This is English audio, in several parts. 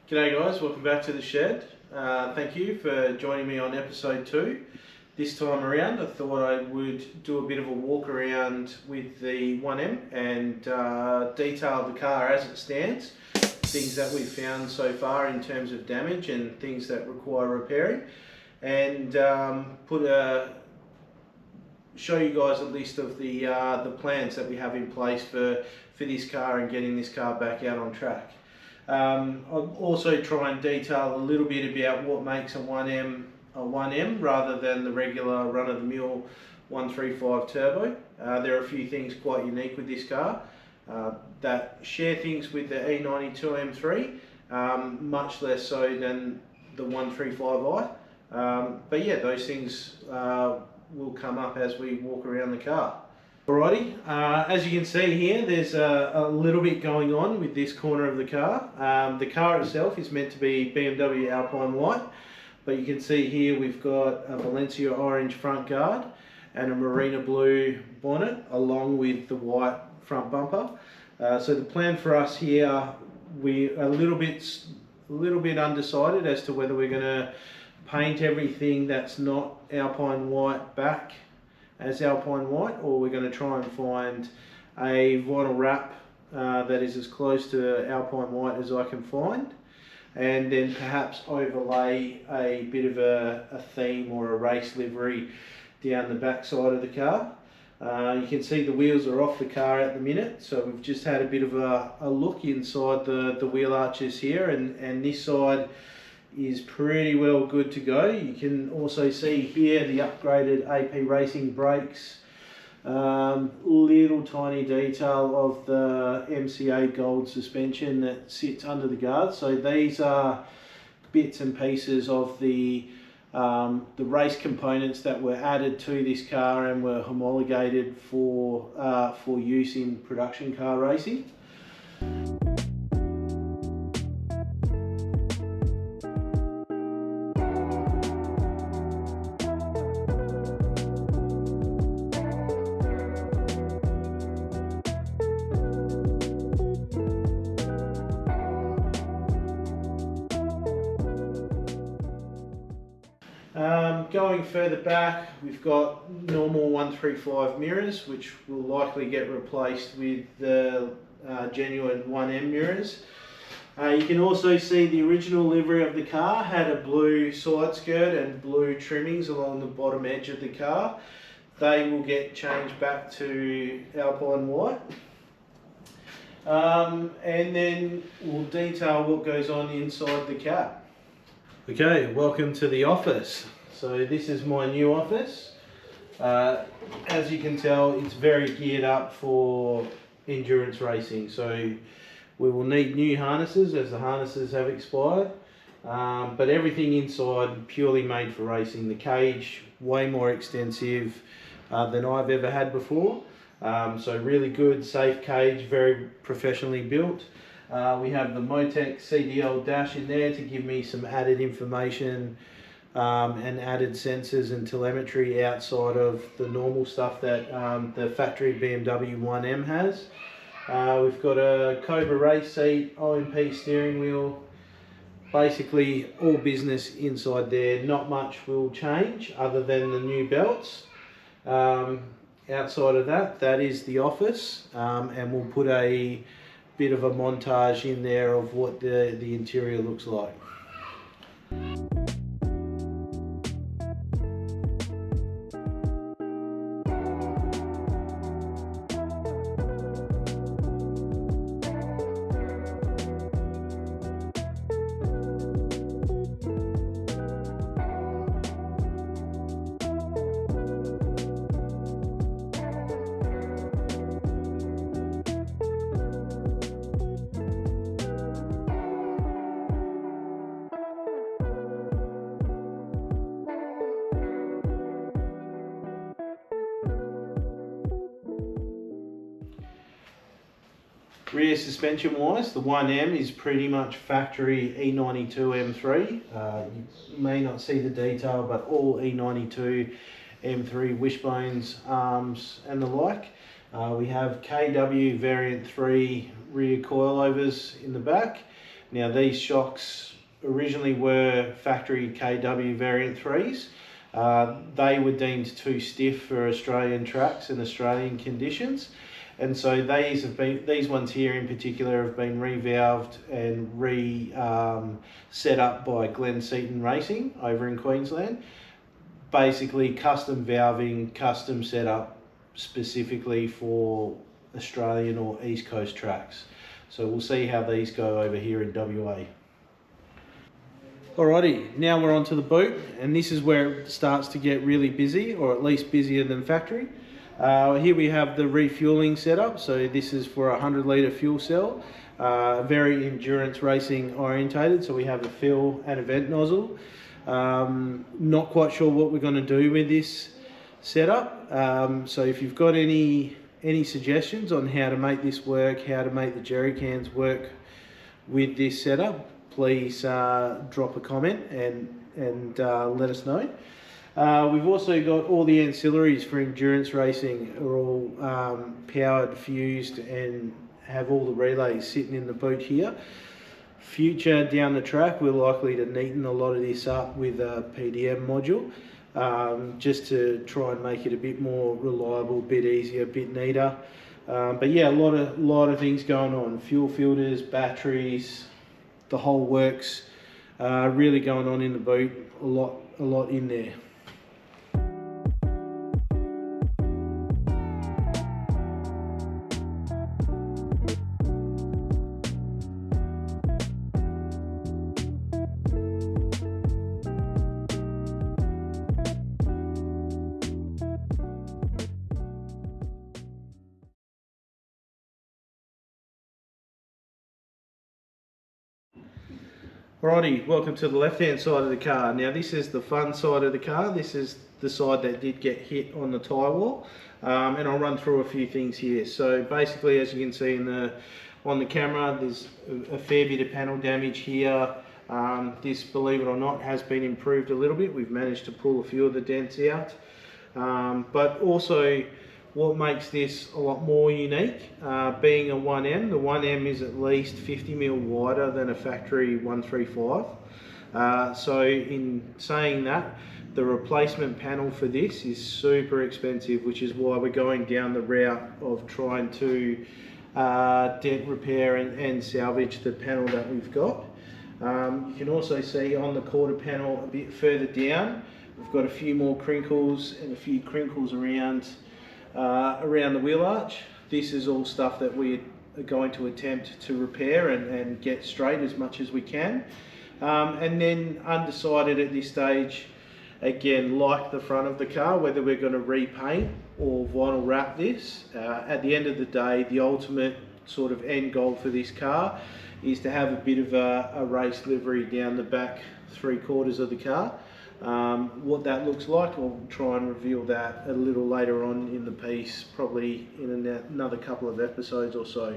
G'day guys, welcome back to the shed. Thank you for joining me on episode 2. This time around I thought I would do a bit of a walk around with the 1M and detail the car as it stands, things that we've found so far in terms of damage and things that require repairing, and show you guys a list of the plans that we have in place for this car and getting this car back out on track. I'll also try and detail a little bit about what makes a 1M a 1M rather than the regular run-of-the-mill 135 turbo. There are a few things quite unique with this car that share things with the E92 M3, much less so than the 135i. But yeah, those things will come up as we walk around the car. Alrighty, as you can see here, there's a little bit going on with this corner of the car. The car itself is meant to be BMW Alpine White, but you can see here we've got a Valencia orange front guard and a Marina blue bonnet along with the white front bumper. So the plan for us here, we're a little bit undecided as to whether we're going to paint everything that's not Alpine White back as Alpine White, or we're going to try and find a vinyl wrap that is as close to Alpine White as I can find, and then perhaps overlay a bit of a theme or a race livery down the back side of the car. You can see the wheels are off the car at the minute, so we've just had a bit of a look inside the wheel arches here, and this side is pretty well good to go. You can also see here the upgraded AP Racing brakes, little tiny detail of the MCA gold suspension that sits under the guard. So these are bits and pieces of the race components that were added to this car and were homologated for use in production car racing. Going further back, we've got normal 135 mirrors, which will likely get replaced with the genuine 1M mirrors. You can also see the original livery of the car had a blue side skirt and blue trimmings along the bottom edge of the car. They will get changed back to Alpine White. And then we'll detail what goes on inside the cab. Okay, welcome to the office. So this is my new office. As you can tell, it's very geared up for endurance racing. So we will need new harnesses as the harnesses have expired. But everything inside purely made for racing. The cage, way more extensive than I've ever had before. So really good, safe cage, very professionally built. We have the Motec CDL dash in there to give me some added information and added sensors and telemetry outside of the normal stuff that the factory BMW 1M has. We've got a Cobra race seat, OMP steering wheel, basically all business inside there. Not much will change other than the new belts. Outside of that, that is the office, and we'll put a bit of a montage in there of what the interior looks like. Rear suspension wise, the 1M is pretty much factory E92 M3. You may not see the detail, but all E92 M3 wishbones, arms and the like. We have KW variant 3 rear coilovers in the back, Now these shocks originally were factory KW variant 3s. They were deemed too stiff for Australian tracks and Australian conditions, and so these ones here in particular have been revalved and set up by Glen Seaton Racing over in Queensland. Basically custom valving, custom setup specifically for Australian or East Coast tracks. So we'll see how these go over here in WA. Alrighty, now we're onto the boot, and this is where it starts to get really busy, or at least busier than factory. Here we have the refueling setup. So this is for a 100-litre fuel cell, very endurance racing orientated. So we have a fill and a vent nozzle. Not quite sure what we're going to do with this setup. So if you've got any suggestions on how to make this work, how to make the jerry cans work with this setup, please drop a comment and let us know. We've also got all the ancillaries for endurance racing are all powered, fused, and have all the relays sitting in the boot here. Future down the track, we're likely to neaten a lot of this up with a PDM module, just to try and make it a bit more reliable, a bit easier, a bit neater. But yeah, a lot of things going on. Fuel filters, batteries, the whole works. Really going on in the boot. A lot in there. Alrighty, welcome to the left-hand side of the car. Now this is the fun side of the car. This is the side that did get hit on the tyre wall, and I'll run through a few things here. So basically, as you can see on the camera, there's a fair bit of panel damage here. This, believe it or not, has been improved a little bit. We've managed to pull a few of the dents out, but also what makes this a lot more unique, being a 1M, the 1M is at least 50mm wider than a factory 135. So in saying that, the replacement panel for this is super expensive, which is why we're going down the route of trying to dent repair and salvage the panel that we've got. You can also see on the quarter panel a bit further down, we've got a few more crinkles and a few crinkles around the wheel arch. This is all stuff that we are going to attempt to repair and get straight as much as we can. And then undecided at this stage, again, like the front of the car, whether we're going to repaint or vinyl wrap this. At the end of the day, the ultimate sort of end goal for this car is to have a bit of a race livery down the back 3/4 of the car. What that looks like, I'll try and reveal that a little later on in the piece, probably in another couple of episodes or so.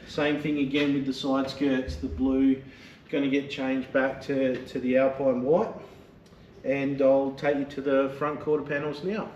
Same thing again with the side skirts, the blue going to get changed back to the Alpine white, and I'll take you to the front quarter panels now.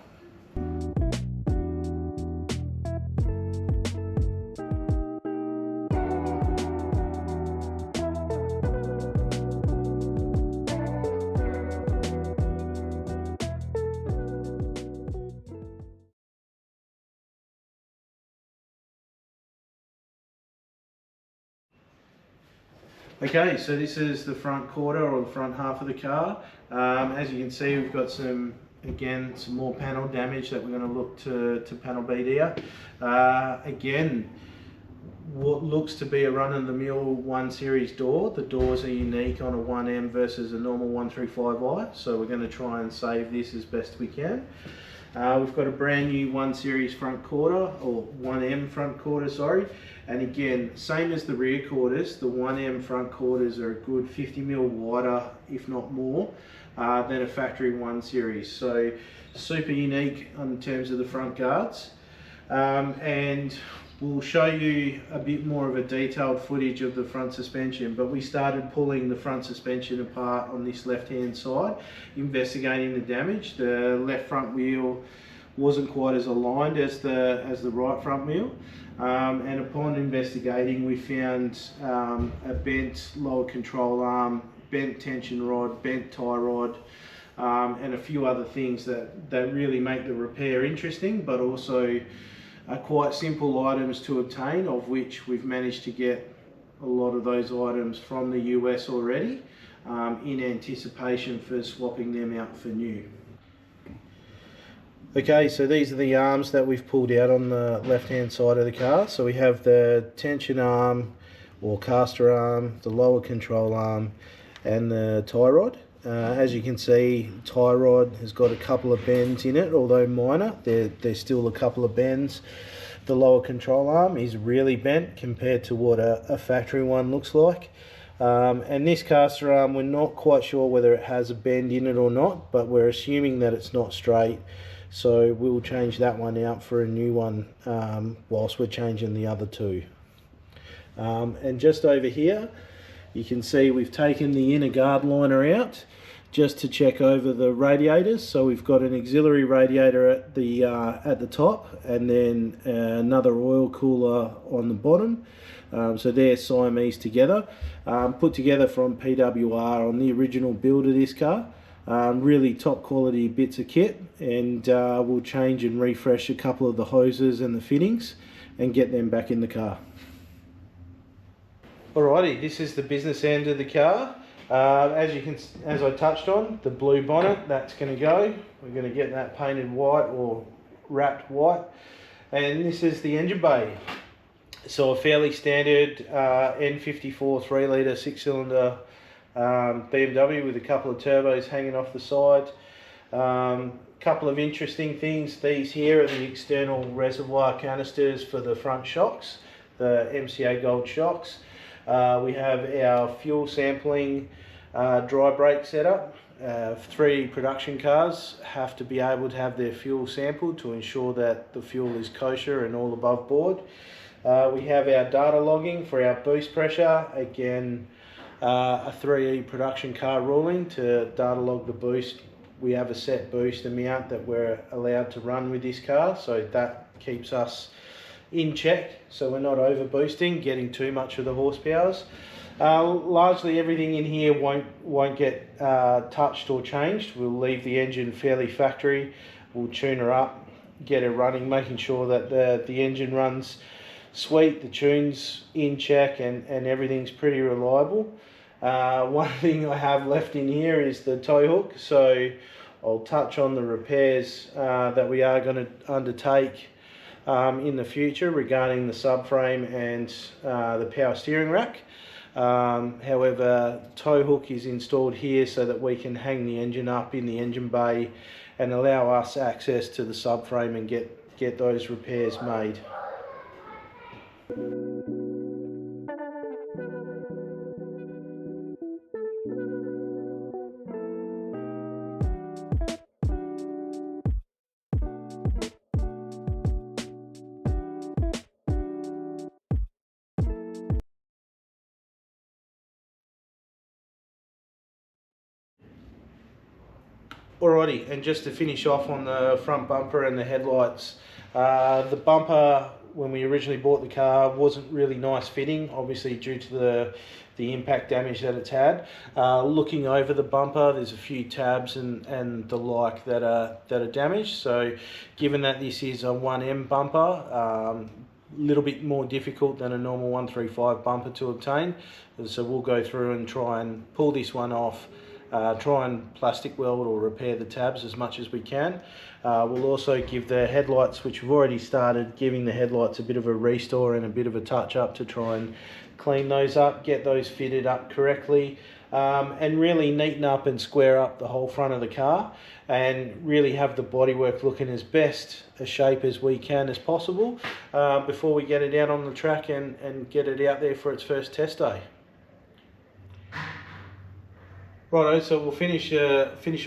Okay, so this is the front quarter, or the front half of the car. As you can see, we've got some more panel damage that we're going to look to panel beat out. Again, what looks to be a run-of-the-mill 1 Series door. The doors are unique on a 1M versus a normal 135i, so we're going to try and save this as best we can. We've got a brand new 1 Series front quarter, or 1M front quarter, sorry. And again, same as the rear quarters, the 1M front quarters are a good 50mm wider, if not more, than a factory 1 Series. So super unique in terms of the front guards. And we'll show you a bit more of a detailed footage of the front suspension, but we started pulling the front suspension apart on this left-hand side, investigating the damage. The left front wheel wasn't quite as aligned as the right front wheel. and upon investigating we found a bent lower control arm, bent tension rod, bent tie rod, and a few other things that really make the repair interesting, but also are quite simple items to obtain, of which we've managed to get a lot of those items from the US already, in anticipation for swapping them out for new. Okay, so these are the arms that we've pulled out on the left hand side of the car. So we have the tension arm or caster arm, the lower control arm, and the tie rod. As you can see, tie rod has got a couple of bends in it, although minor. There's still a couple of bends. The lower control arm is really bent compared to what a factory one looks like. And this caster arm, we're not quite sure whether it has a bend in it or not, but we're assuming that it's not straight. So we'll change that one out for a new one whilst we're changing the other two. And just over here, you can see we've taken the inner guard liner out just to check over the radiators. So we've got an auxiliary radiator at the top, and then another oil cooler on the bottom. So they're Siamese together, put together from PWR on the original build of this car. Really top quality bits of kit, and we'll change and refresh a couple of the hoses and the fittings and get them back in the car. Alrighty, this is the business end of the car. As I touched on, the blue bonnet, that's going to go. We're going to get that painted white or wrapped white. And this is the engine bay. So a fairly standard N54 3 litre 6-cylinder BMW with a couple of turbos hanging off the side. Couple of interesting things. These here are the external reservoir canisters for the front shocks, the MCA Gold shocks. We have our fuel sampling dry brake setup. 3 production cars have to be able to have their fuel sampled to ensure that the fuel is kosher and all above board. We have our data logging for our boost pressure. Again, a 3E production car ruling to data log the boost. We have a set boost amount that we're allowed to run with this car, so that keeps us in check, so we're not over boosting, getting too much of the horsepowers. Largely everything in here won't get touched or changed. We'll leave the engine fairly factory. We'll tune her up, get her running, making sure that the engine runs sweet, the tune's in check, and everything's pretty reliable. One thing I have left in here is the tow hook, so I'll touch on the repairs that we are going to undertake in the future regarding the subframe and the power steering rack. However, tow hook is installed here so that we can hang the engine up in the engine bay and allow us access to the subframe and get those repairs made. Alrighty, and just to finish off on the front bumper and the headlights, the bumper when we originally bought the car wasn't really nice fitting, obviously due to the impact damage that it's had. Looking over the bumper, there's a few tabs and the like that are damaged. So given that this is a 1M bumper, a little bit more difficult than a normal 135 bumper to obtain. So we'll go through and try and pull this one off, try and plastic weld or repair the tabs as much as we can. We'll also give the headlights, which we've already started, giving the headlights a bit of a restore and a bit of a touch up to try and clean those up, get those fitted up correctly, and really neaten up and square up the whole front of the car and really have the bodywork looking as best a shape as we can as possible before we get it out on the track and get it out there for its first test day. Righto, so we'll finish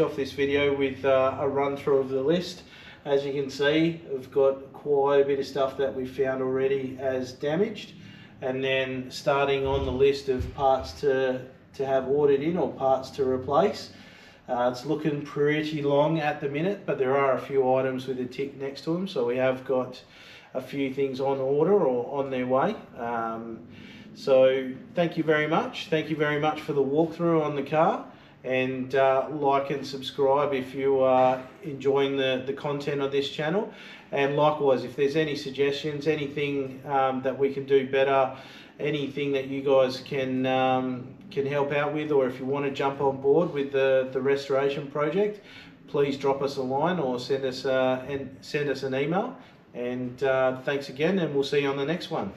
off this video with a run through of the list. As you can see, we've got quite a bit of stuff that we've found already as damaged, and then starting on the list of parts to have ordered in or parts to replace. It's looking pretty long at the minute, but there are a few items with a tick next to them. So we have got a few things on order or on their way. So thank you very much. Thank you very much for the walkthrough on the car, and like and subscribe if you are enjoying the content of this channel. And likewise, if there's any suggestions, anything that we can do better, anything that you guys can help out with, or if you want to jump on board with the restoration project, please drop us a line or send us an email. And thanks again, and we'll see you on the next one.